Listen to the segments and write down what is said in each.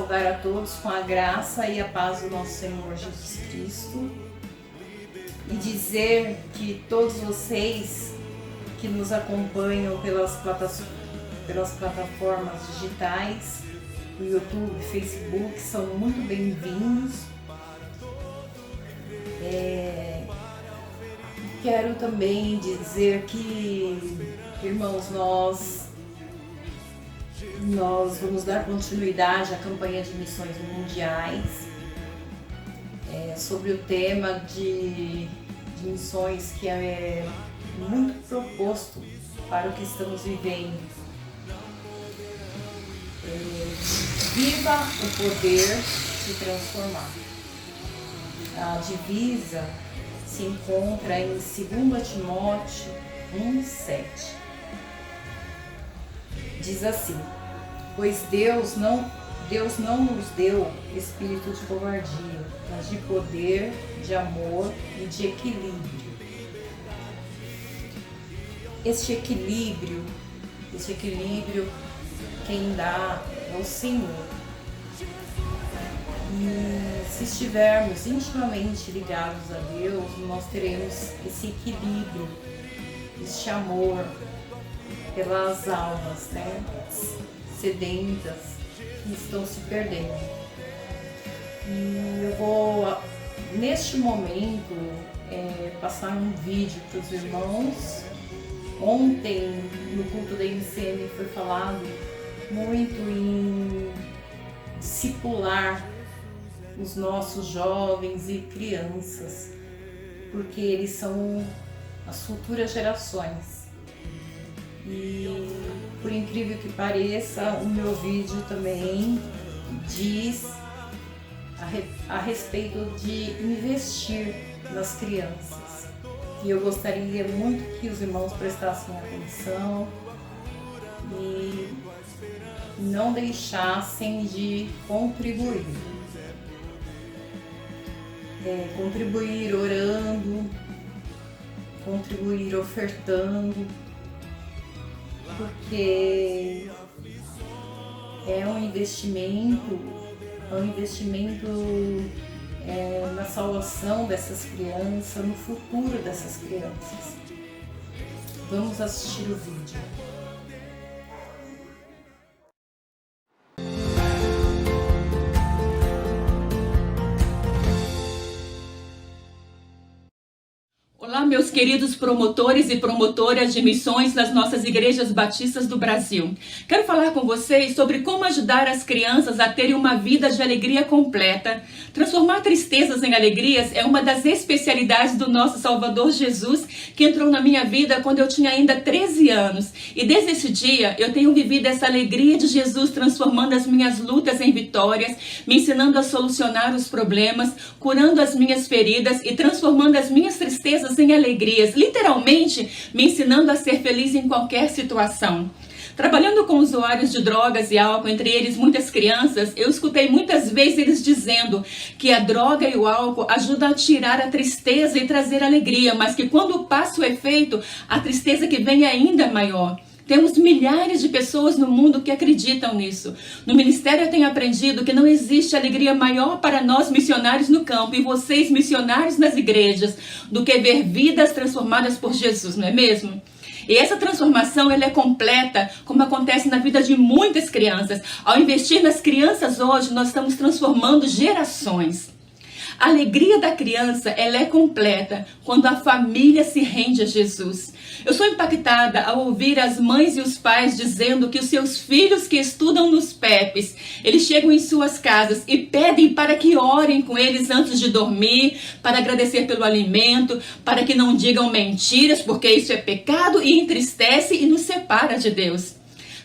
saudar a todos com a graça e a paz do nosso Senhor Jesus Cristo e dizer que todos vocês que nos acompanham pelas plataformas digitais, do YouTube, Facebook, são muito bem-vindos. Quero também dizer que, irmãos, nós vamos dar continuidade à campanha de missões mundiais sobre o tema de missões que é muito proposto para o que estamos vivendo. Viva o poder de transformar. A divisa se encontra em 2 Timóteo 1,7. Diz assim: pois Deus não nos deu espírito de covardia, mas de poder, de amor e de equilíbrio. Este equilíbrio quem dá é o Senhor. E se estivermos intimamente ligados a Deus, nós teremos esse equilíbrio, este amor pelas almas, sedentas, que estão se perdendo. E eu vou, neste momento, passar um vídeo para os irmãos. Ontem, no culto da MCM, foi falado muito em discipular os nossos jovens e crianças, porque eles são as futuras gerações. E, por incrível que pareça, o meu vídeo também diz a respeito de investir nas crianças. E eu gostaria muito que os irmãos prestassem atenção e não deixassem de contribuir. Contribuir orando, contribuir ofertando, porque é um investimento na salvação dessas crianças, no futuro dessas crianças. Vamos assistir o vídeo. Olá, meus queridos promotores e promotoras de missões nas nossas igrejas batistas do Brasil. Quero falar com vocês sobre como ajudar as crianças a terem uma vida de alegria completa. Transformar tristezas em alegrias é uma das especialidades do nosso Salvador Jesus, que entrou na minha vida quando eu tinha ainda 13 anos. E desde esse dia eu tenho vivido essa alegria de Jesus, transformando as minhas lutas em vitórias, me ensinando a solucionar os problemas, curando as minhas feridas e transformando as minhas tristezas em alegrias, literalmente me ensinando a ser feliz em qualquer situação. Trabalhando com usuários de drogas e álcool, entre eles muitas crianças, eu escutei muitas vezes eles dizendo que a droga e o álcool ajudam a tirar a tristeza e trazer alegria, mas que quando passa o efeito, a tristeza que vem é ainda maior. Temos milhares de pessoas no mundo que acreditam nisso. No ministério eu tenho aprendido que não existe alegria maior para nós missionários no campo e vocês missionários nas igrejas do que ver vidas transformadas por Jesus, não é mesmo? E essa transformação ela é completa, como acontece na vida de muitas crianças. Ao investir nas crianças hoje, nós estamos transformando gerações. A alegria da criança ela é completa quando a família se rende a Jesus. Eu sou impactada ao ouvir as mães e os pais dizendo que os seus filhos que estudam nos PEPs, eles chegam em suas casas e pedem para que orem com eles antes de dormir, para agradecer pelo alimento, para que não digam mentiras, porque isso é pecado e entristece e nos separa de Deus.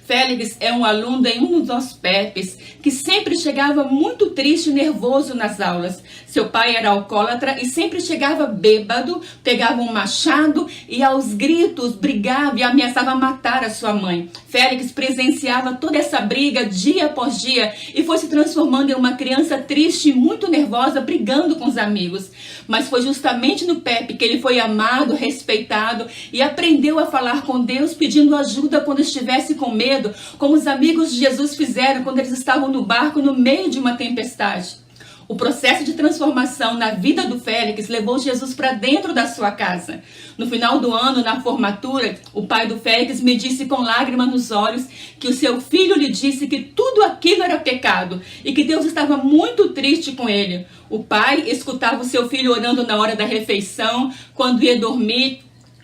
Félix é um aluno em um dos nossos PEPs que sempre chegava muito triste e nervoso nas aulas. Seu pai era alcoólatra e sempre chegava bêbado, pegava um machado e aos gritos brigava e ameaçava matar a sua mãe. Félix presenciava toda essa briga dia após dia e foi se transformando em uma criança triste e muito nervosa, brigando com os amigos. Mas foi justamente no PEP que ele foi amado, respeitado e aprendeu a falar com Deus, pedindo ajuda quando estivesse com medo medo, como os amigos de Jesus fizeram quando eles estavam no barco no meio de uma tempestade. O processo de transformação na vida do Félix levou Jesus para dentro da sua casa. No final do ano, na formatura, o pai do Félix me disse com lágrimas nos olhos que o seu filho lhe disse que tudo aquilo era pecado e que Deus estava muito triste com ele. O pai escutava o seu filho orando na hora da refeição, quando ia dormir,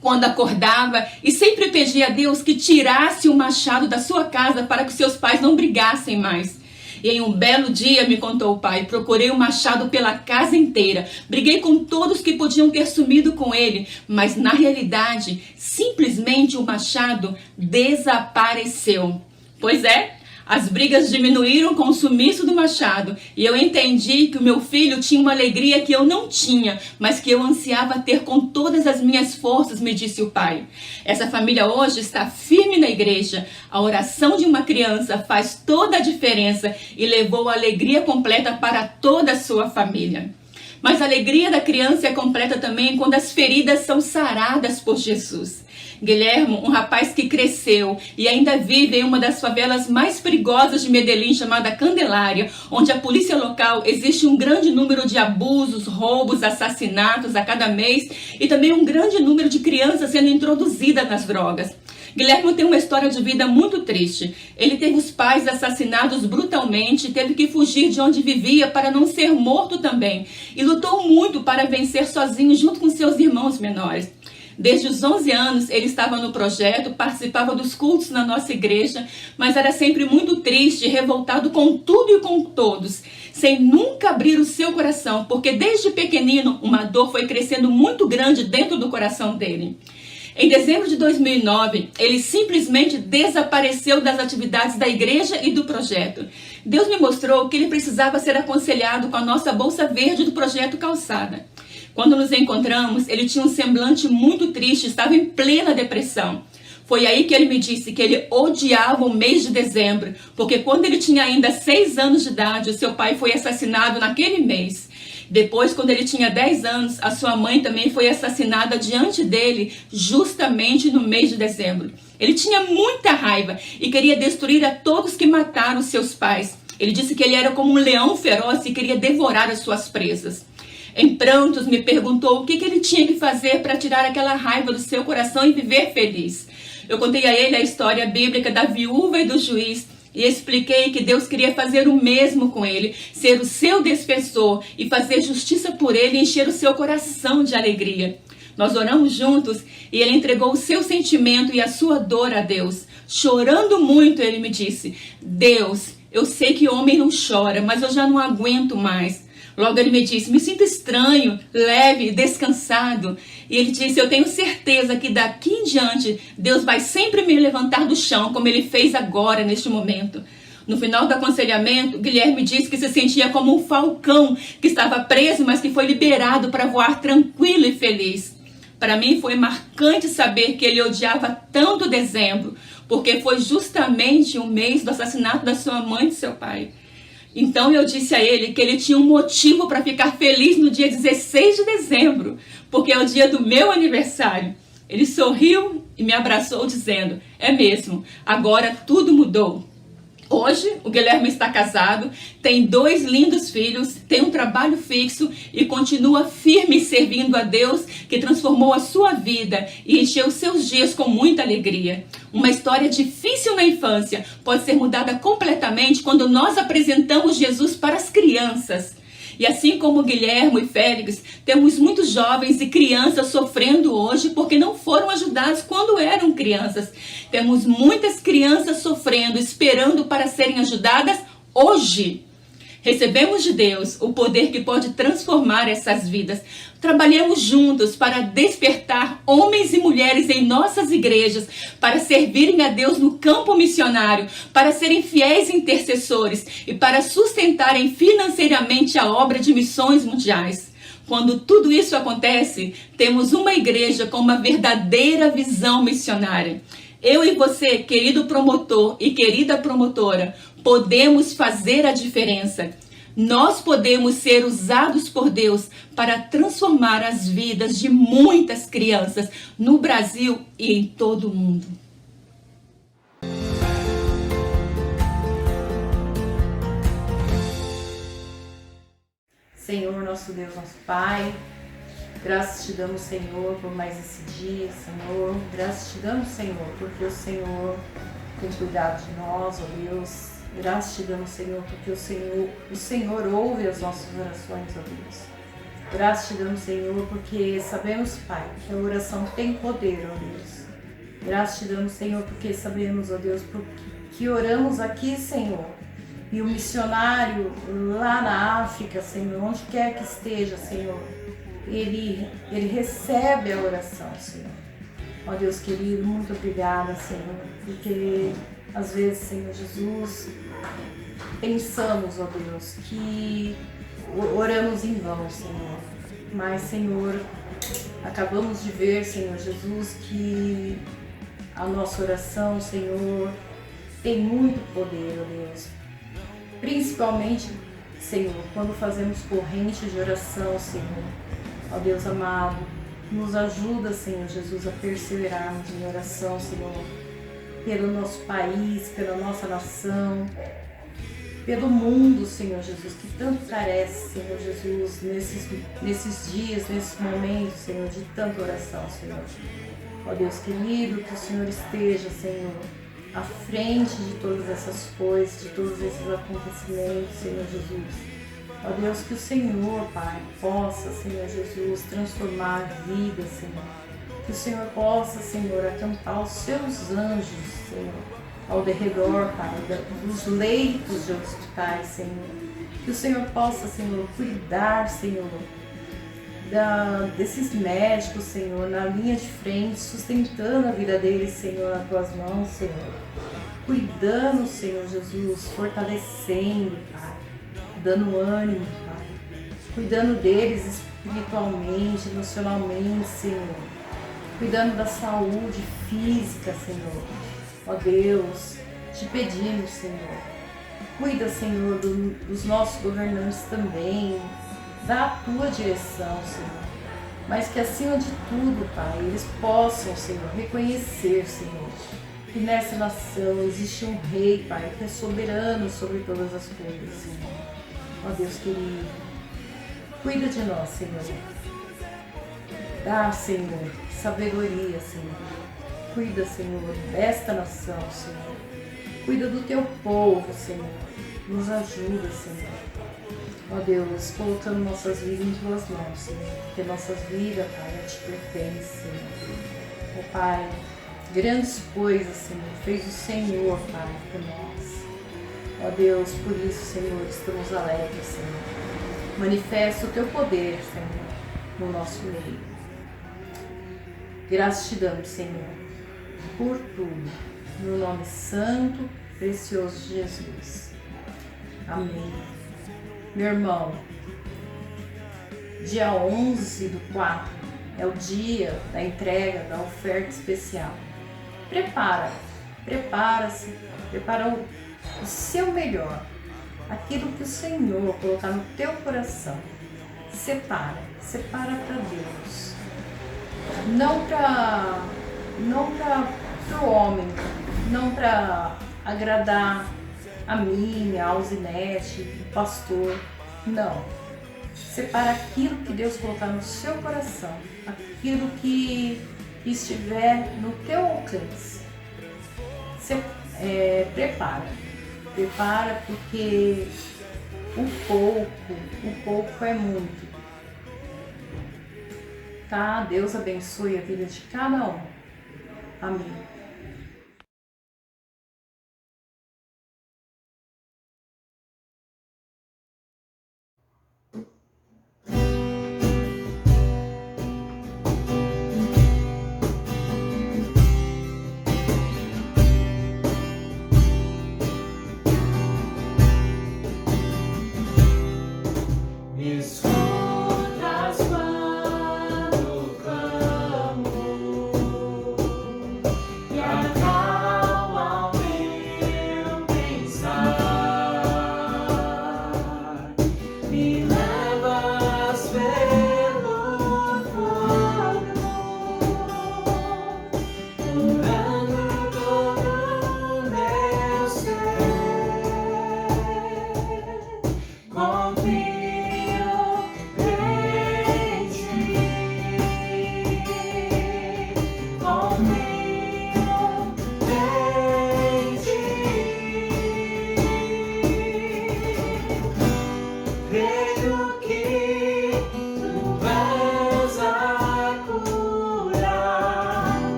quando acordava, e sempre pedia a Deus que tirasse o machado da sua casa para que seus pais não brigassem mais. E em um belo dia, me contou o pai, procurei o machado pela casa inteira. Briguei com todos que podiam ter sumido com ele. Mas na realidade, simplesmente o machado desapareceu. Pois é, as brigas diminuíram com o sumiço do machado. E eu entendi que o meu filho tinha uma alegria que eu não tinha, mas que eu ansiava ter com todas as minhas forças, me disse o pai. Essa família hoje está firme na igreja. A oração de uma criança faz toda a diferença e levou a alegria completa para toda a sua família. Mas a alegria da criança é completa também quando as feridas são saradas por Jesus. Guilhermo, um rapaz que cresceu e ainda vive em uma das favelas mais perigosas de Medellín, chamada Candelária, onde a polícia local existe um grande número de abusos, roubos, assassinatos a cada mês e também um grande número de crianças sendo introduzidas nas drogas. Guilherme tem uma história de vida muito triste. Ele teve os pais assassinados brutalmente, teve que fugir de onde vivia para não ser morto também. E lutou muito para vencer sozinho junto com seus irmãos menores. Desde os 11 anos ele estava no projeto, participava dos cultos na nossa igreja, mas era sempre muito triste, revoltado com tudo e com todos, sem nunca abrir o seu coração, porque desde pequenino uma dor foi crescendo muito grande dentro do coração dele. Em dezembro de 2009, ele simplesmente desapareceu das atividades da igreja e do projeto. Deus me mostrou que ele precisava ser aconselhado com a nossa bolsa verde do projeto Calçada. Quando nos encontramos, ele tinha um semblante muito triste, estava em plena depressão. Foi aí que ele me disse que ele odiava o mês de dezembro, porque quando ele tinha ainda 6 anos de idade, o seu pai foi assassinado naquele mês. Depois, quando ele tinha 10 anos, a sua mãe também foi assassinada diante dele, justamente no mês de dezembro. Ele tinha muita raiva e queria destruir a todos que mataram seus pais. Ele disse que ele era como um leão feroz e queria devorar as suas presas. Em prantos, me perguntou o que ele tinha que fazer para tirar aquela raiva do seu coração e viver feliz. Eu contei a ele a história bíblica da viúva e do juiz e expliquei que Deus queria fazer o mesmo com ele, ser o seu defensor e fazer justiça por ele e encher o seu coração de alegria. Nós oramos juntos e ele entregou o seu sentimento e a sua dor a Deus. Chorando muito, ele me disse: Deus, eu sei que homem não chora, mas eu já não aguento mais. Logo ele me disse: me sinto estranho, leve, descansado. E ele disse: eu tenho certeza que daqui em diante Deus vai sempre me levantar do chão, como ele fez agora, neste momento. No final do aconselhamento, Guilherme disse que se sentia como um falcão que estava preso, mas que foi liberado para voar tranquilo e feliz. Para mim foi marcante saber que ele odiava tanto dezembro, porque foi justamente o mês do assassinato da sua mãe e do seu pai. Então eu disse a ele que ele tinha um motivo para ficar feliz no dia 16 de dezembro, porque é o dia do meu aniversário. Ele sorriu e me abraçou dizendo: é mesmo, agora tudo mudou. Hoje o Guilherme está casado, tem 2 lindos filhos, tem um trabalho fixo e continua firme servindo a Deus, que transformou a sua vida e encheu seus dias com muita alegria. Uma história difícil na infância pode ser mudada completamente quando nós apresentamos Jesus para as crianças. E assim como Guilherme e Félix, temos muitos jovens e crianças sofrendo hoje porque não foram ajudados quando eram crianças. Temos muitas crianças sofrendo, esperando para serem ajudadas hoje. Recebemos de Deus o poder que pode transformar essas vidas. Trabalhemos juntos para despertar homens e mulheres em nossas igrejas, para servirem a Deus no campo missionário, para serem fiéis intercessores e para sustentarem financeiramente a obra de missões mundiais. Quando tudo isso acontece, temos uma igreja com uma verdadeira visão missionária. Eu e você, querido promotor e querida promotora, podemos fazer a diferença. Nós podemos ser usados por Deus para transformar as vidas de muitas crianças no Brasil e em todo o mundo. Senhor, nosso Deus, nosso Pai. Graças te damos, Senhor, por mais esse dia, Senhor. Graças te damos, Senhor, porque o Senhor tem cuidado de nós, ó Deus. Graças te damos, Senhor, porque o Senhor ouve as nossas orações, ó Deus. Graças te damos, Senhor, porque sabemos, Pai, que a oração tem poder, ó Deus. Graças te damos, Senhor, porque sabemos, ó Deus, que oramos aqui, Senhor. E o missionário lá na África, Senhor, onde quer que esteja, Senhor, ele recebe a oração, Senhor. Ó Deus querido, muito obrigada, Senhor, porque às vezes, Senhor Jesus, pensamos, ó Deus, que oramos em vão, Senhor. Mas, Senhor, acabamos de ver, Senhor Jesus, que a nossa oração, Senhor, tem muito poder, ó Deus. Principalmente, Senhor, quando fazemos corrente de oração, Senhor. Ó Deus amado, nos ajuda, Senhor Jesus, a perseverarmos em oração, Senhor, pelo nosso país, pela nossa nação, pelo mundo, Senhor Jesus, que tanto carece, Senhor Jesus, nesses dias, nesses momentos, Senhor, de tanta oração, Senhor. Ó Deus querido, que o Senhor esteja, Senhor, à frente de todas essas coisas, de todos esses acontecimentos, Senhor Jesus. Ó Deus, que o Senhor, Pai, possa, Senhor Jesus, transformar vidas, Senhor. Que o Senhor possa, Senhor, acampar os seus anjos, Senhor, ao derredor, Pai, dos leitos de hospitais, Senhor. Que o Senhor possa, Senhor, cuidar, Senhor, desses médicos, Senhor, na linha de frente, sustentando a vida deles, Senhor, nas tuas mãos, Senhor. Cuidando, Senhor Jesus, fortalecendo, Pai, dando ânimo, Pai. Cuidando deles espiritualmente, emocionalmente, Senhor. Cuidando da saúde física, Senhor. Ó Deus, te pedimos, Senhor. Cuida, Senhor, dos nossos governantes também. Dá a tua direção, Senhor. Mas que acima de tudo, Pai, eles possam, Senhor, reconhecer, Senhor, que nessa nação existe um rei, Pai, que é soberano sobre todas as coisas, Senhor. Ó Deus querido, cuida de nós, Senhor. Dá, Senhor, sabedoria, Senhor. Cuida, Senhor, desta nação, Senhor. Cuida do teu povo, Senhor. Nos ajuda, Senhor. Ó Deus, colocando nossas vidas em tuas mãos, Senhor. Porque nossas vidas, Pai, a te pertence, Senhor. Ó Pai, grandes coisas, Senhor, fez o Senhor, Pai, por nós. Ó Deus, por isso, Senhor, estamos alegres, Senhor. Manifesta o teu poder, Senhor, no nosso meio. Graças te damos, Senhor, por tudo. No nome santo, precioso de Jesus. Amém. Meu irmão, dia 11/4 é o dia da entrega da oferta especial. Prepara-se, prepara o seu melhor, aquilo que o Senhor colocar no teu coração. Separa para Deus, não para o homem, não para agradar a mim, a Alzinete, o pastor, não. Separa aquilo que Deus colocar no seu coração, aquilo que estiver no teu alcance. Prepara porque o pouco é muito. Tá? Deus abençoe a vida de cada um. Amém. E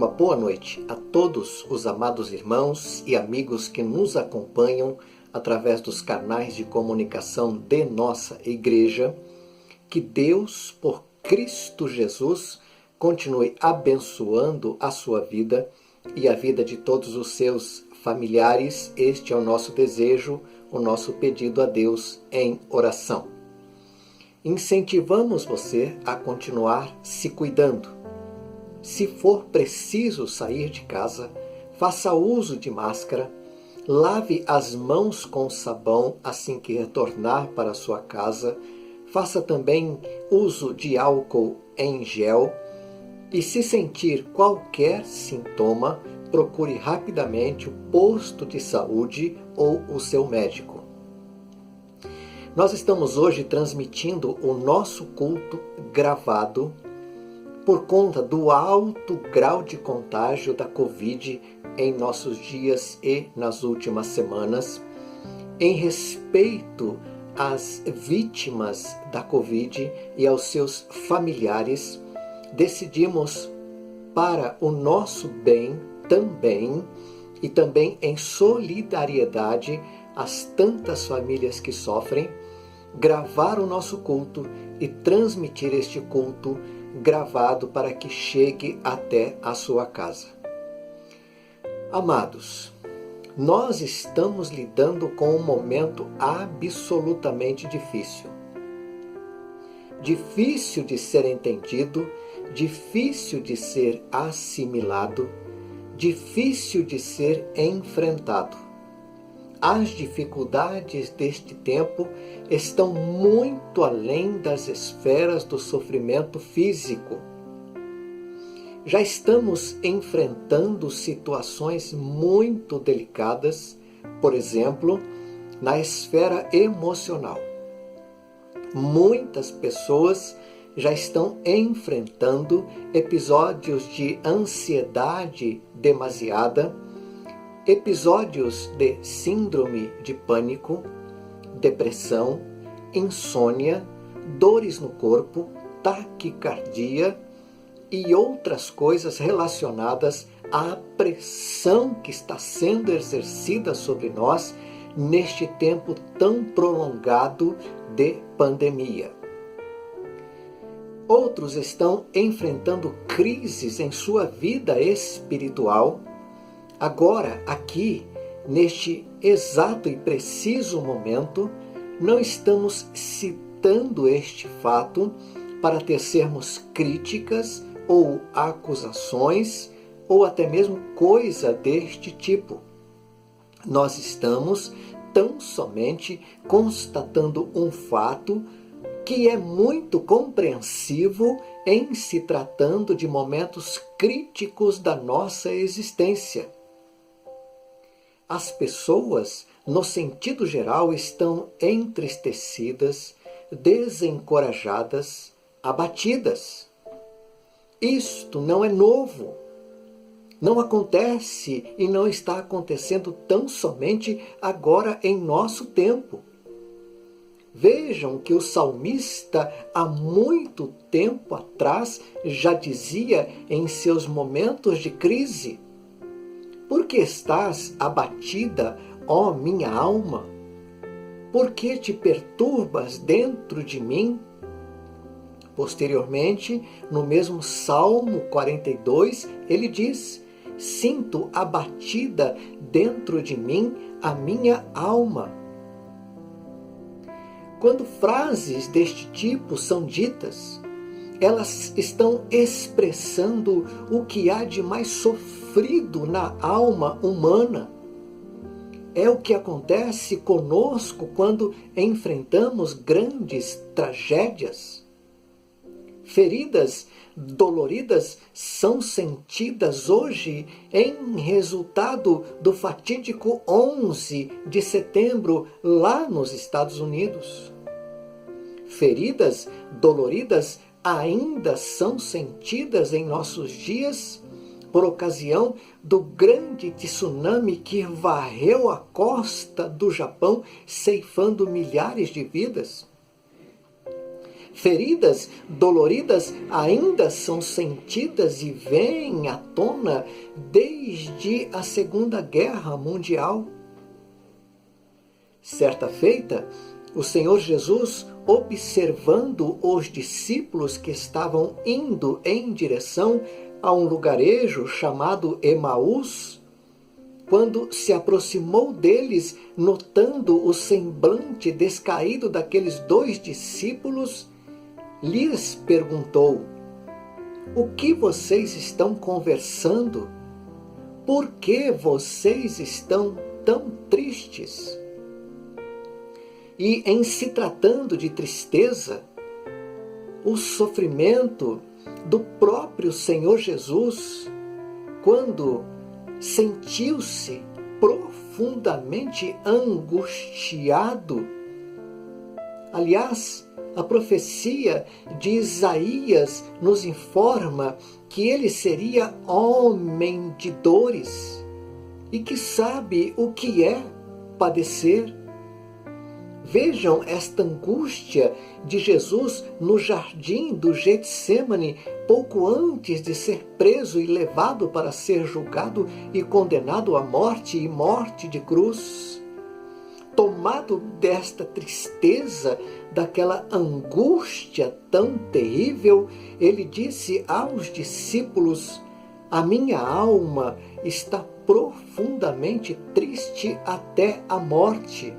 Uma boa noite a todos os amados irmãos e amigos que nos acompanham através dos canais de comunicação de nossa igreja. Que Deus, por Cristo Jesus, continue abençoando a sua vida e a vida de todos os seus familiares. Este é o nosso desejo, o nosso pedido a Deus em oração. Incentivamos você a continuar se cuidando. Se for preciso sair de casa, faça uso de máscara, lave as mãos com sabão assim que retornar para a sua casa, faça também uso de álcool em gel e, se sentir qualquer sintoma, procure rapidamente o posto de saúde ou o seu médico. Nós estamos hoje transmitindo o nosso culto gravado por conta do alto grau de contágio da Covid em nossos dias e nas últimas semanas. Em respeito às vítimas da Covid e aos seus familiares, decidimos, para o nosso bem também, e também em solidariedade às tantas famílias que sofrem, gravar o nosso culto e transmitir este culto gravado para que chegue até a sua casa. Amados, nós estamos lidando com um momento absolutamente difícil. Difícil de ser entendido, difícil de ser assimilado, difícil de ser enfrentado. As dificuldades deste tempo estão muito além das esferas do sofrimento físico. Já estamos enfrentando situações muito delicadas, por exemplo, na esfera emocional. Muitas pessoas já estão enfrentando episódios de ansiedade demasiada, episódios de síndrome de pânico, depressão, insônia, dores no corpo, taquicardia e outras coisas relacionadas à pressão que está sendo exercida sobre nós neste tempo tão prolongado de pandemia. Outros estão enfrentando crises em sua vida espiritual. Agora, aqui, neste exato e preciso momento, não estamos citando este fato para tecermos críticas ou acusações ou até mesmo coisa deste tipo. Nós estamos tão somente constatando um fato que é muito compreensivo em se tratando de momentos críticos da nossa existência. As pessoas, no sentido geral, estão entristecidas, desencorajadas, abatidas. Isto não é novo. Não acontece e não está acontecendo tão somente agora em nosso tempo. Vejam que o salmista, há muito tempo atrás, já dizia em seus momentos de crise: por que estás abatida, ó minha alma? Por que te perturbas dentro de mim? Posteriormente, no mesmo Salmo 42, ele diz: sinto abatida dentro de mim a minha alma. Quando frases deste tipo são ditas, elas estão expressando o que há de mais sofrido na alma humana. É o que acontece conosco quando enfrentamos grandes tragédias. Feridas doloridas são sentidas hoje em resultado do fatídico 11 de setembro lá nos Estados Unidos. Feridas doloridas ainda são sentidas em nossos dias por ocasião do grande tsunami que varreu a costa do Japão, ceifando milhares de vidas. feridas doloridas ainda são sentidas e vêm à tona desde a Segunda Guerra Mundial. Certa feita, o Senhor Jesus, observando os discípulos que estavam indo em direção a um lugarejo chamado Emaús, quando se aproximou deles, notando o semblante descaído daqueles 2 discípulos, lhes perguntou: o que vocês estão conversando? Por que vocês estão tão tristes? E em se tratando de tristeza, o sofrimento do próprio Senhor Jesus, quando sentiu-se profundamente angustiado. Aliás, a profecia de Isaías nos informa que ele seria homem de dores e que sabe o que é padecer. Vejam esta angústia de Jesus no jardim do Getsêmani, pouco antes de ser preso e levado para ser julgado e condenado à morte e morte de cruz. Tomado desta tristeza, daquela angústia tão terrível, ele disse aos discípulos: a minha alma está profundamente triste até a morte.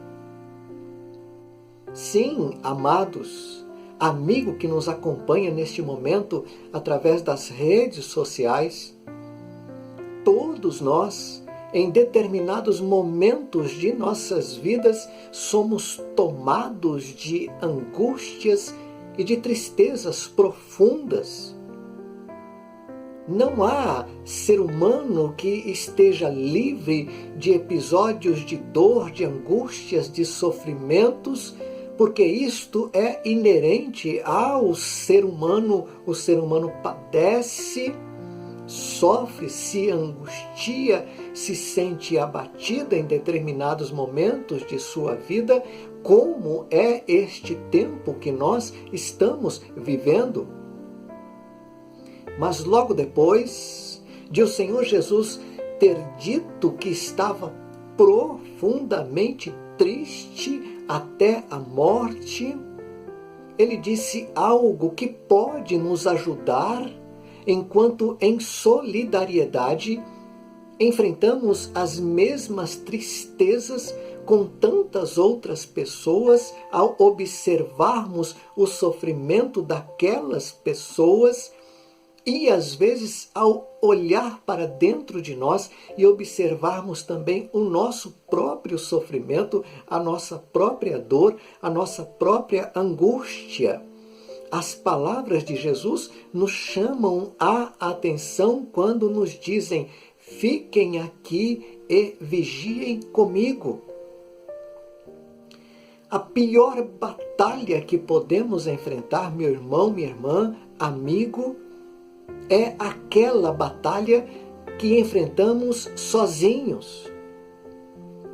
Sim, amados, amigo que nos acompanha neste momento através das redes sociais, todos nós, em determinados momentos de nossas vidas, somos tomados de angústias e de tristezas profundas. Não há ser humano que esteja livre de episódios de dor, de angústias, de sofrimentos, porque isto é inerente ao ser humano. O ser humano padece, sofre, se angustia, se sente abatido em determinados momentos de sua vida, como é este tempo que nós estamos vivendo. Mas logo depois de o Senhor Jesus ter dito que estava profundamente triste até a morte, ele disse algo que pode nos ajudar enquanto em solidariedade enfrentamos as mesmas tristezas com tantas outras pessoas ao observarmos o sofrimento daquelas pessoas e às vezes ao olhar para dentro de nós e observarmos também o nosso próprio sofrimento, a nossa própria dor, a nossa própria angústia. As palavras de Jesus nos chamam a atenção quando nos dizem: fiquem aqui e vigiem comigo. A pior batalha que podemos enfrentar, meu irmão, minha irmã, amigo, é aquela batalha que enfrentamos sozinhos.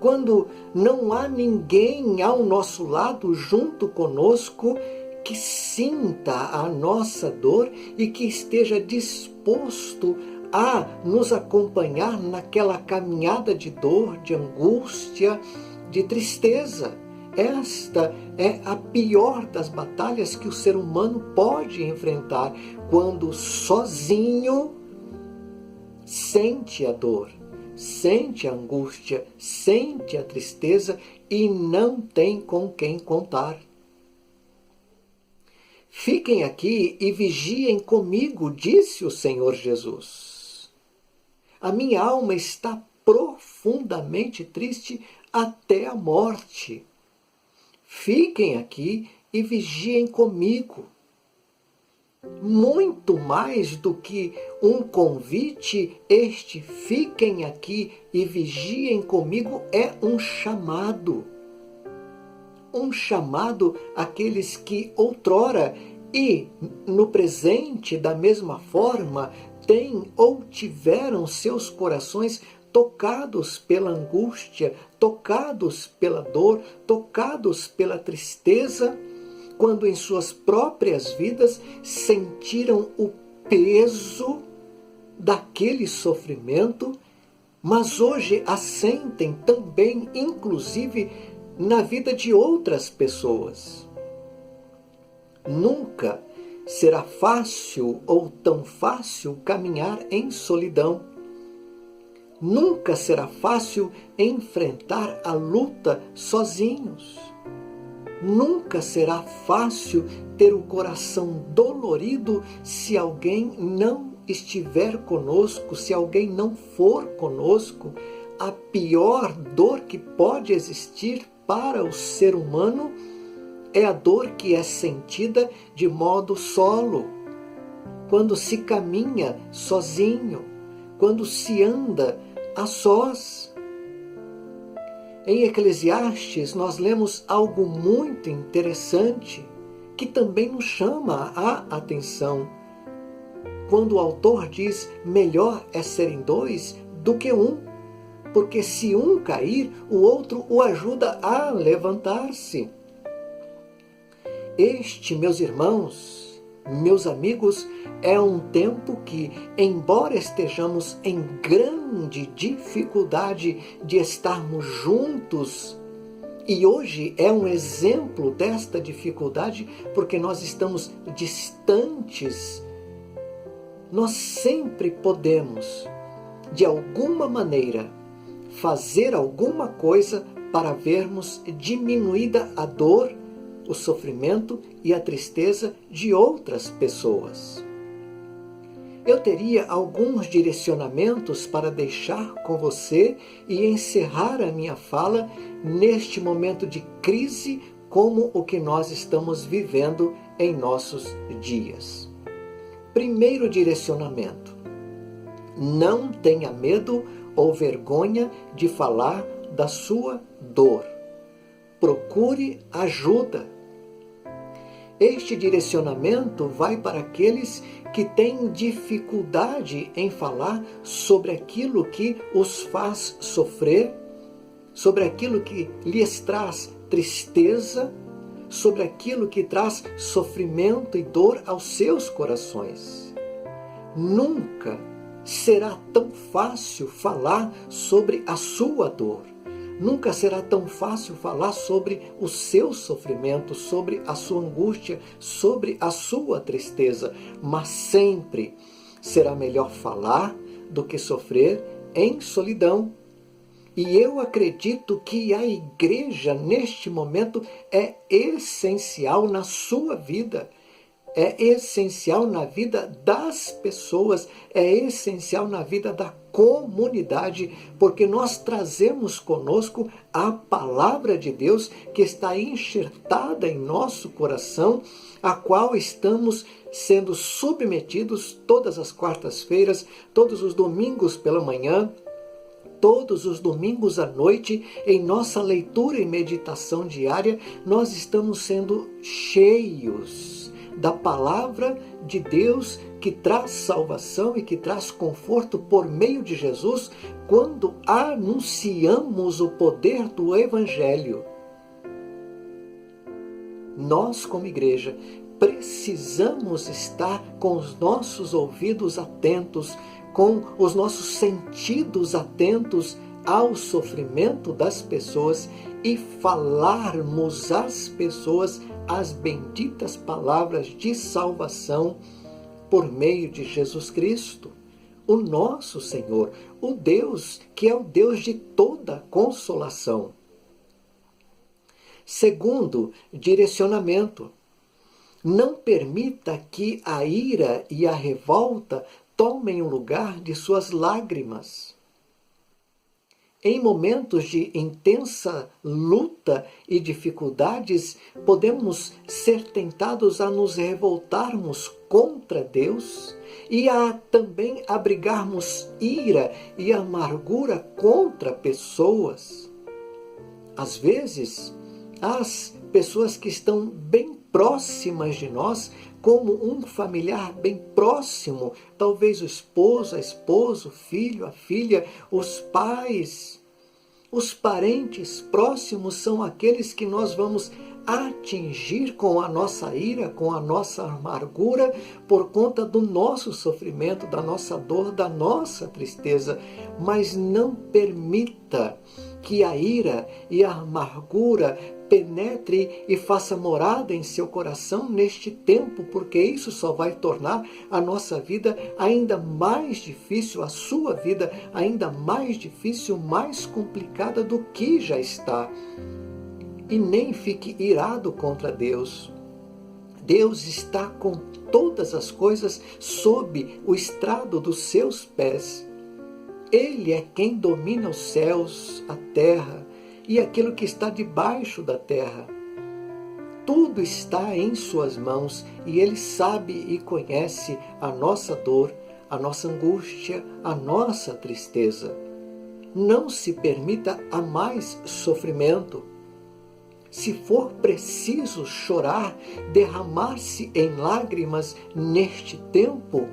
Quando não há ninguém ao nosso lado, junto conosco, que sinta a nossa dor e que esteja disposto a nos acompanhar naquela caminhada de dor, de angústia, de tristeza. Esta é a pior das batalhas que o ser humano pode enfrentar, quando sozinho sente a dor, sente a angústia, sente a tristeza e não tem com quem contar. Fiquem aqui e vigiem comigo, disse o Senhor Jesus. A minha alma está profundamente triste até a morte. Fiquem aqui e vigiem comigo. Muito mais do que um convite, este fiquem aqui e vigiem comigo é um chamado. Um chamado àqueles que outrora e no presente da mesma forma têm ou tiveram seus corações tocados pela angústia, tocados pela dor, tocados pela tristeza, quando em suas próprias vidas sentiram o peso daquele sofrimento, mas hoje a sentem também, inclusive, na vida de outras pessoas. Nunca será fácil ou tão fácil caminhar em solidão. Nunca será fácil enfrentar a luta sozinhos. Nunca será fácil ter o coração dolorido se alguém não estiver conosco, se alguém não for conosco. A pior dor que pode existir para o ser humano é a dor que é sentida de modo solo, quando se caminha sozinho, quando se anda a sós. Em Eclesiastes nós lemos algo muito interessante que também nos chama a atenção. Quando o autor diz: melhor é serem dois do que um, porque se um cair, o outro o ajuda a levantar-se. Este, meus irmãos, meus amigos, é um tempo que, embora estejamos em grande dificuldade de estarmos juntos, e hoje é um exemplo desta dificuldade porque nós estamos distantes, nós sempre podemos, de alguma maneira, fazer alguma coisa para vermos diminuída a dor, o sofrimento e a tristeza de outras pessoas. Eu teria alguns direcionamentos para deixar com você e encerrar a minha fala neste momento de crise como o que nós estamos vivendo em nossos dias. Primeiro direcionamento: não tenha medo ou vergonha de falar da sua dor. Procure ajuda. Este direcionamento vai para aqueles que têm dificuldade em falar sobre aquilo que os faz sofrer, sobre aquilo que lhes traz tristeza, sobre aquilo que traz sofrimento e dor aos seus corações. Nunca será tão fácil falar sobre a sua dor. Nunca será tão fácil falar sobre o seu sofrimento, sobre a sua angústia, sobre a sua tristeza, mas sempre será melhor falar do que sofrer em solidão. E eu acredito que a igreja, neste momento, é essencial na sua vida. É essencial na vida das pessoas, é essencial na vida da comunidade, porque nós trazemos conosco a palavra de Deus que está enxertada em nosso coração, a qual estamos sendo submetidos todas as quartas-feiras, todos os domingos pela manhã, todos os domingos à noite, em nossa leitura e meditação diária, nós estamos sendo cheios da palavra de Deus que traz salvação e que traz conforto por meio de Jesus quando anunciamos o poder do Evangelho. Nós, como igreja, precisamos estar com os nossos ouvidos atentos, com os nossos sentidos atentos ao sofrimento das pessoas e falarmos às pessoas as benditas palavras de salvação por meio de Jesus Cristo, o nosso Senhor, o Deus que é o Deus de toda consolação. Segundo direcionamento: não permita que a ira e a revolta tomem o lugar de suas lágrimas. Em momentos de intensa luta e dificuldades, podemos ser tentados a nos revoltarmos contra Deus e a também abrigarmos ira e amargura contra pessoas. Às vezes, as pessoas que estão bem próximas de nós, como um familiar bem próximo, talvez o esposo, a esposa, o filho, a filha, os pais, os parentes próximos são aqueles que nós vamos atingir com a nossa ira, com a nossa amargura, por conta do nosso sofrimento, da nossa dor, da nossa tristeza. Mas não permita que a ira e a amargura penetre e faça morada em seu coração neste tempo, porque isso só vai tornar a nossa vida ainda mais difícil, a sua vida ainda mais difícil, mais complicada do que já está. E nem fique irado contra Deus. Deus está com todas as coisas sob o estrado dos seus pés. Ele é quem domina os céus, a terra e aquilo que está debaixo da terra. Tudo está em suas mãos e Ele sabe e conhece a nossa dor, a nossa angústia, a nossa tristeza. Não se permita a mais sofrimento. Se for preciso chorar, derramar-se em lágrimas neste tempo,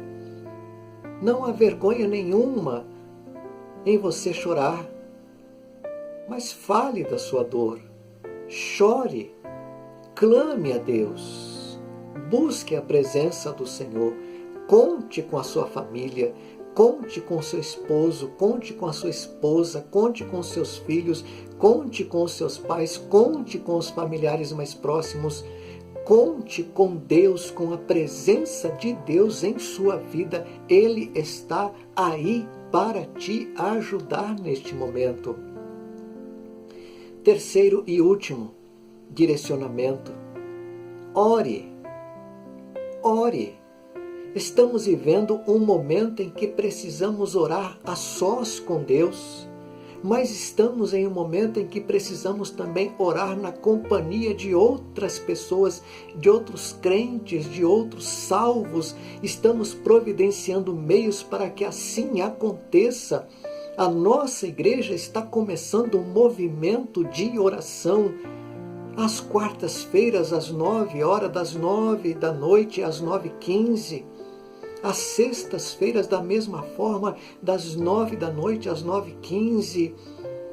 não há vergonha nenhuma em você chorar. Mas fale da sua dor, chore, clame a Deus, busque a presença do Senhor, conte com a sua família, conte com seu esposo, conte com a sua esposa, conte com seus filhos, conte com os seus pais, conte com os familiares mais próximos, conte com Deus, com a presença de Deus em sua vida. Ele está aí para te ajudar neste momento. Terceiro e último direcionamento: ore. Ore. Estamos vivendo um momento em que precisamos orar a sós com Deus, mas estamos em um momento em que precisamos também orar na companhia de outras pessoas, de outros crentes, de outros salvos. Estamos providenciando meios para que assim aconteça. A nossa igreja está começando um movimento de oração. Às quartas-feiras, às 9h, das 9 da noite às 9h15. Às sextas-feiras, da mesma forma, das 9 da noite às 9h15.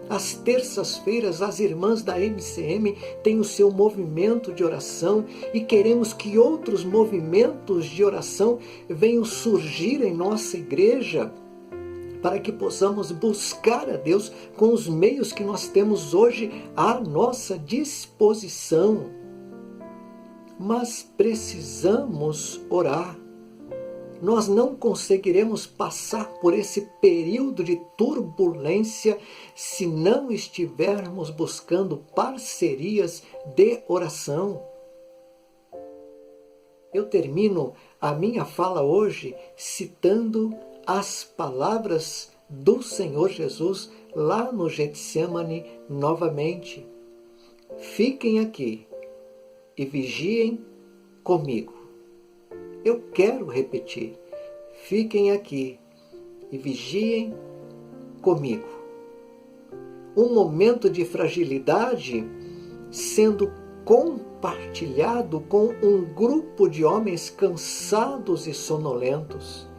Às terças-feiras, as irmãs da MCM têm o seu movimento de oração e queremos que outros movimentos de oração venham surgir em nossa igreja, para que possamos buscar a Deus com os meios que nós temos hoje à nossa disposição. Mas precisamos orar. Nós não conseguiremos passar por esse período de turbulência se não estivermos buscando parcerias de oração. Eu termino a minha fala hoje citando as palavras do Senhor Jesus lá no Getsêmani novamente. Fiquem aqui e vigiem comigo. Eu quero repetir. Fiquem aqui e vigiem comigo. Um momento de fragilidade sendo compartilhado com um grupo de homens cansados e sonolentos.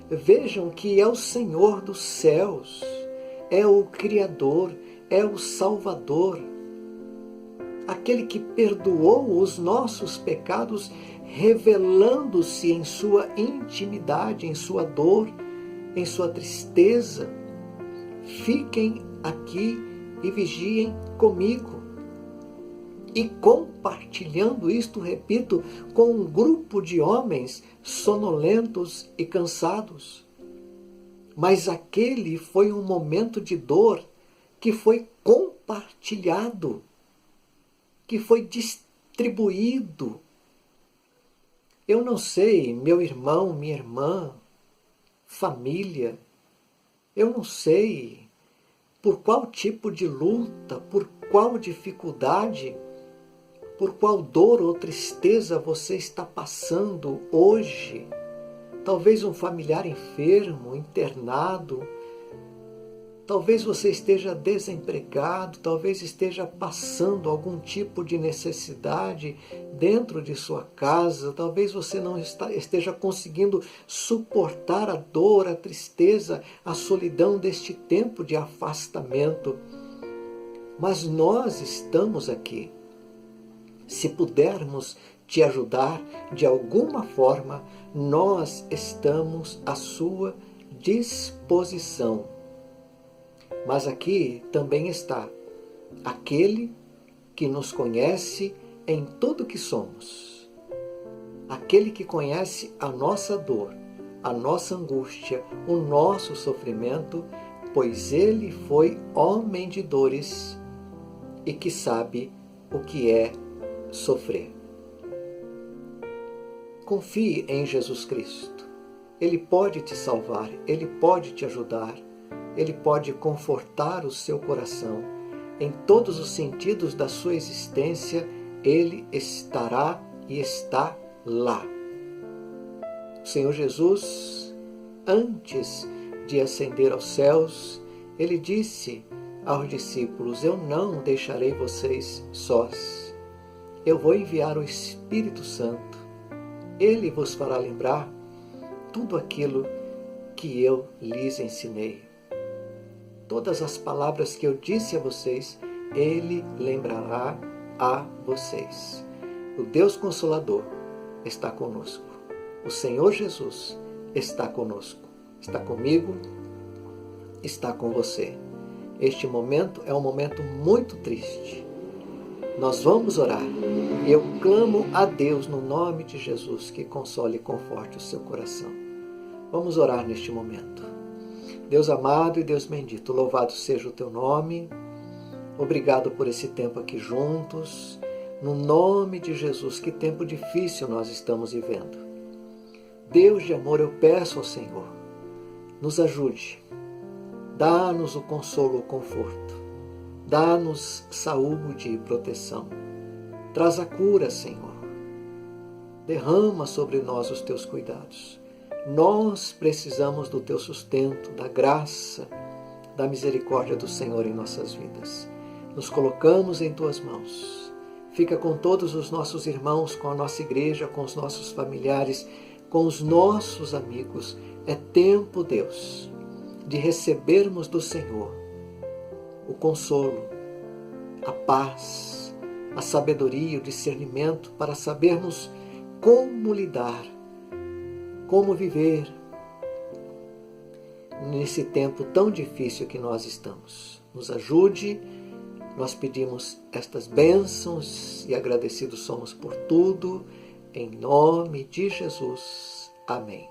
Vejam que é o Senhor dos céus, é o Criador, é o Salvador, aquele que perdoou os nossos pecados, revelando-se em sua intimidade, em sua dor, em sua tristeza. Fiquem aqui e vigiem comigo. E compartilhando isto, repito, com um grupo de homens sonolentos e cansados. Mas aquele foi um momento de dor que foi compartilhado, que foi distribuído. Eu não sei, meu irmão, minha irmã, família, eu não sei por qual tipo de luta, por qual dificuldade, por qual dor ou tristeza você está passando hoje. Talvez um familiar enfermo, internado, talvez você esteja desempregado, talvez esteja passando algum tipo de necessidade dentro de sua casa, talvez você não esteja conseguindo suportar a dor, a tristeza, a solidão deste tempo de afastamento. Mas nós estamos aqui. Se pudermos te ajudar de alguma forma, nós estamos à sua disposição. Mas aqui também está aquele que nos conhece em tudo que somos. Aquele que conhece a nossa dor, a nossa angústia, o nosso sofrimento, pois ele foi homem de dores e que sabe o que é sofrer. Confie em Jesus Cristo. Ele pode te salvar, Ele pode te ajudar, Ele pode confortar o seu coração. Em todos os sentidos da sua existência, Ele estará e está lá. O Senhor Jesus, antes de ascender aos céus, Ele disse aos discípulos: eu não deixarei vocês sós. Eu vou enviar o Espírito Santo. Ele vos fará lembrar tudo aquilo que eu lhes ensinei. Todas as palavras que eu disse a vocês, Ele lembrará a vocês. O Deus Consolador está conosco. O Senhor Jesus está conosco. Está comigo, está com você. Este momento é um momento muito triste. Nós vamos orar. Eu clamo a Deus no nome de Jesus que console e conforte o seu coração. Vamos orar neste momento. Deus amado e Deus bendito, louvado seja o teu nome. Obrigado por esse tempo aqui juntos. No nome de Jesus, que tempo difícil nós estamos vivendo. Deus de amor, eu peço ao Senhor, nos ajude. Dá-nos o consolo, o conforto. Dá-nos saúde e proteção. Traz a cura, Senhor. Derrama sobre nós os teus cuidados. Nós precisamos do teu sustento, da graça, da misericórdia do Senhor em nossas vidas. Nos colocamos em tuas mãos. Fica com todos os nossos irmãos, com a nossa igreja, com os nossos familiares, com os nossos amigos. É tempo, Deus, de recebermos do Senhor o consolo, a paz, a sabedoria, o discernimento para sabermos como lidar, como viver nesse tempo tão difícil que nós estamos. Nos ajude, nós pedimos estas bênçãos e agradecidos somos por tudo, em nome de Jesus. Amém.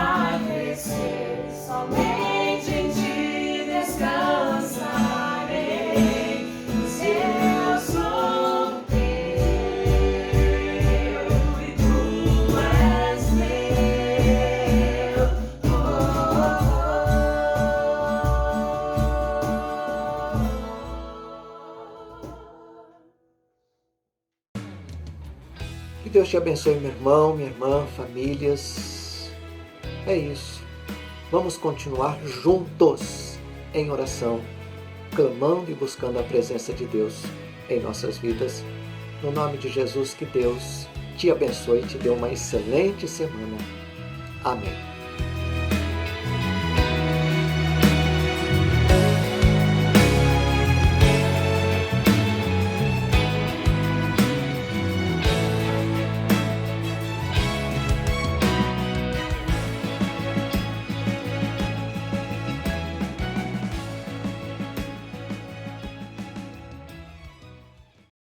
vai crescer, somente em ti descansarei, pois eu sou teu e tu és meu. Que Deus te abençoe, meu irmão, minha irmã, famílias. É isso. Vamos continuar juntos em oração, clamando e buscando a presença de Deus em nossas vidas. No nome de Jesus, que Deus te abençoe e te dê uma excelente semana. Amém.